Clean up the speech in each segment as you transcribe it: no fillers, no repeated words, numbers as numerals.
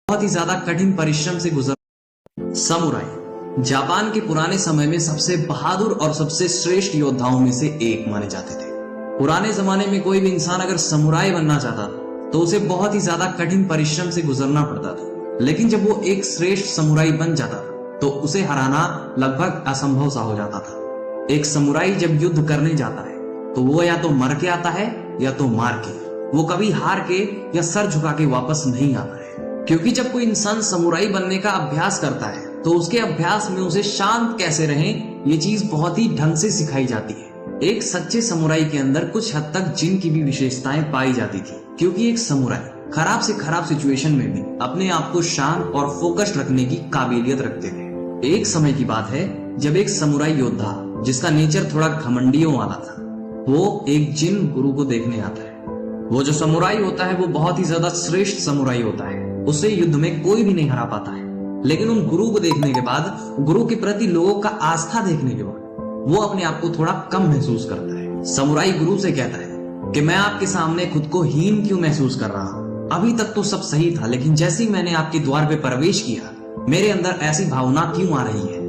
बहुत ही ज्यादा कठिन परिश्रम से गुजर। समुराई जापान के पुराने समय में सबसे बहादुर और सबसे श्रेष्ठ योद्धाओं में से एक माने जाते थे। पुराने जमाने में कोई भी इंसान अगर समुराई बनना चाहता था तो उसे बहुत ही ज्यादा कठिन परिश्रम से गुजरना पड़ता था, लेकिन जब वो एक श्रेष्ठ समुराई बन जाता था तो उसे हराना लगभग असंभव सा हो जाता था। एक समुराई जब युद्ध करने जाता है तो वो या तो मर के आता है या तो मार के। वो कभी हार के या सर झुका के वापस नहीं आता है, क्योंकि जब कोई इंसान समुराई बनने का अभ्यास करता है तो उसके अभ्यास में उसे शांत कैसे रहें ये चीज बहुत ही ढंग से सिखाई जाती है। एक सच्चे समुराई के अंदर कुछ हद तक जिन की भी विशेषताएं पाई जाती थी, क्योंकि एक समुराई खराब से खराब सिचुएशन में भी अपने आप को शांत और फोकस्ड रखने की काबिलियत रखते थे। एक समय की बात है जब एक समुराई योद्धा जिसका नेचर थोड़ा घमंडियों वाला था, वो एक जिन गुरु को देखने आता है। वो जो समुराई होता है वो बहुत ही ज्यादा श्रेष्ठ समुराई होता है, उसे युद्ध में कोई भी नहीं हरा पाता है। लेकिन उन गुरु को देखने के बाद, गुरु के प्रति लोगों का आस्था देखने के बाद वो अपने आप को थोड़ा कम महसूस करता है। समुराई गुरु से कहता है कि मैं आपके सामने खुद को हीन क्यों महसूस कर रहा हूँ। अभी तक तो सब सही था, लेकिन जैसे ही मैंने आपके द्वार पे प्रवेश किया मेरे अंदर ऐसी भावना क्यों आ रही है।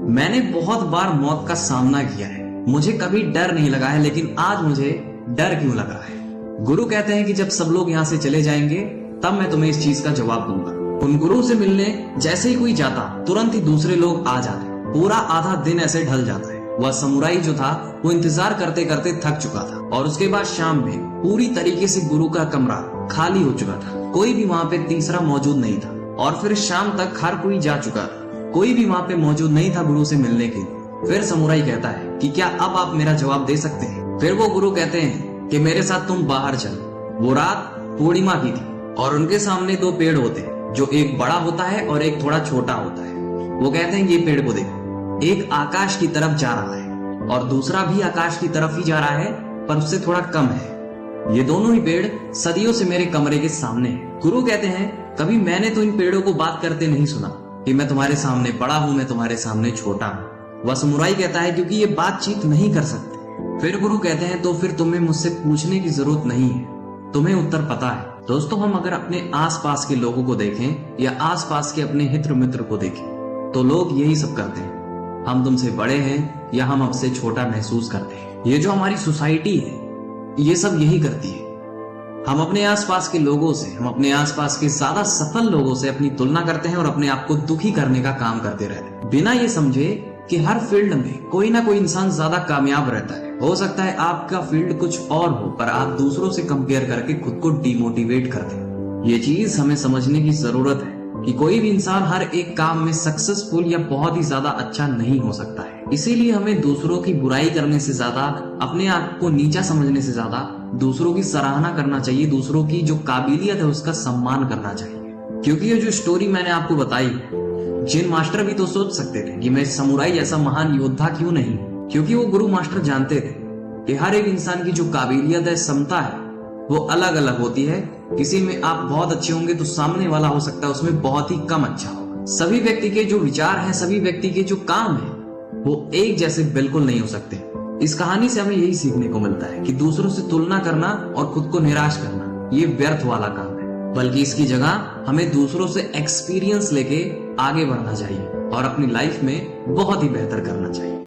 मैंने बहुत बार मौत का सामना किया है, मुझे कभी डर नहीं लगा है, लेकिन आज मुझे डर क्यों लग रहा है। गुरु कहते हैं कि जब सब लोग यहाँ से चले जाएंगे तब मैं तुम्हें इस चीज का जवाब दूंगा। उन गुरु से मिलने जैसे ही कोई जाता तुरंत ही दूसरे लोग आ जाते। पूरा आधा दिन ऐसे ढल जाता है। वह समुराई जो था वो इंतजार करते करते थक चुका था, और उसके बाद शाम में पूरी तरीके से गुरु का कमरा खाली हो चुका था। कोई भी वहाँ पे तीसरा मौजूद नहीं था, और फिर शाम तक हर कोई जा चुका था। कोई भी वहाँ पे मौजूद नहीं था गुरु से मिलने के लिए। फिर समुराई कहता है कि क्या अब आप मेरा जवाब दे सकते हैं। फिर वो गुरु कहते हैं कि मेरे साथ तुम बाहर चलो। वो रात पूर्णिमा की थी और उनके सामने दो पेड़ होते हैं, जो एक बड़ा होता है और एक थोड़ा छोटा होता है। वो कहते हैं ये पेड़ को देखो, एक आकाश की तरफ जा रहा है और दूसरा भी आकाश की तरफ ही जा रहा है, पर उससे थोड़ा कम है। ये दोनों ही पेड़ सदियों से मेरे कमरे के सामने हैं। गुरु कहते हैं कभी मैंने तो इन पेड़ों को बात करते नहीं सुना कि मैं तुम्हारे सामने बड़ा हूं, मैं तुम्हारे सामने छोटा हूं। वह समुराई कहता है क्योंकि ये बातचीत नहीं कर सकते। फिर गुरु कहते हैं तो फिर तुम्हें मुझसे पूछने की जरूरत नहीं है, तुम्हें उत्तर पता है। दोस्तों, हम अगर अपने आसपास के लोगों को देखें या आसपास के अपने हित मित्र को देखें तो लोग यही सब करते हैं। हम तुमसे बड़े हैं या हम आपसे छोटा महसूस करते हैं। ये जो हमारी सोसाइटी है ये सब यही करती है। हम अपने आसपास के लोगों से, हम अपने आसपास के ज्यादा सफल लोगों से अपनी तुलना करते हैं और अपने आप को दुखी करने का काम करते रहते हैं, बिना ये समझे कि हर फील्ड में कोई ना कोई इंसान ज्यादा कामयाब रहता है। हो सकता है आपका फील्ड कुछ और हो, पर आप दूसरों से कंपेयर करके खुद को डिमोटिवेट करते हैं। ये चीज हमें समझने की जरूरत है कि कोई भी इंसान हर एक काम में सक्सेसफुल या बहुत ही ज्यादा अच्छा नहीं हो सकता है। इसीलिए हमें दूसरों की बुराई करने से ज्यादा, अपने आप को नीचा समझने से ज्यादा दूसरों की सराहना करना चाहिए, दूसरों की जो काबिलियत है उसका सम्मान करना चाहिए। क्योंकि ये जो स्टोरी मैंने आपको बताई, जिन मास्टर भी तो सोच सकते थे कि मैं समुराई जैसा महान योद्धा क्यों नहीं, क्योंकि वो गुरु मास्टर जानते थे कि हर एक इंसान की जो काबिलियत है, क्षमता है, वो अलग अलग होती है। किसी में आप बहुत अच्छे होंगे तो सामने वाला हो सकता है उसमें बहुत ही कम अच्छा होगा। सभी व्यक्ति के जो विचार हैं, सभी व्यक्ति के जो काम है वो एक जैसे बिल्कुल नहीं हो सकते। इस कहानी से हमें यही सीखने को मिलता है कि दूसरों से तुलना करना और खुद को निराश करना ये व्यर्थ वाला काम है, बल्कि इसकी जगह हमें दूसरों से एक्सपीरियंस लेके आगे बढ़ना चाहिए और अपनी लाइफ में बहुत ही बेहतर करना चाहिए।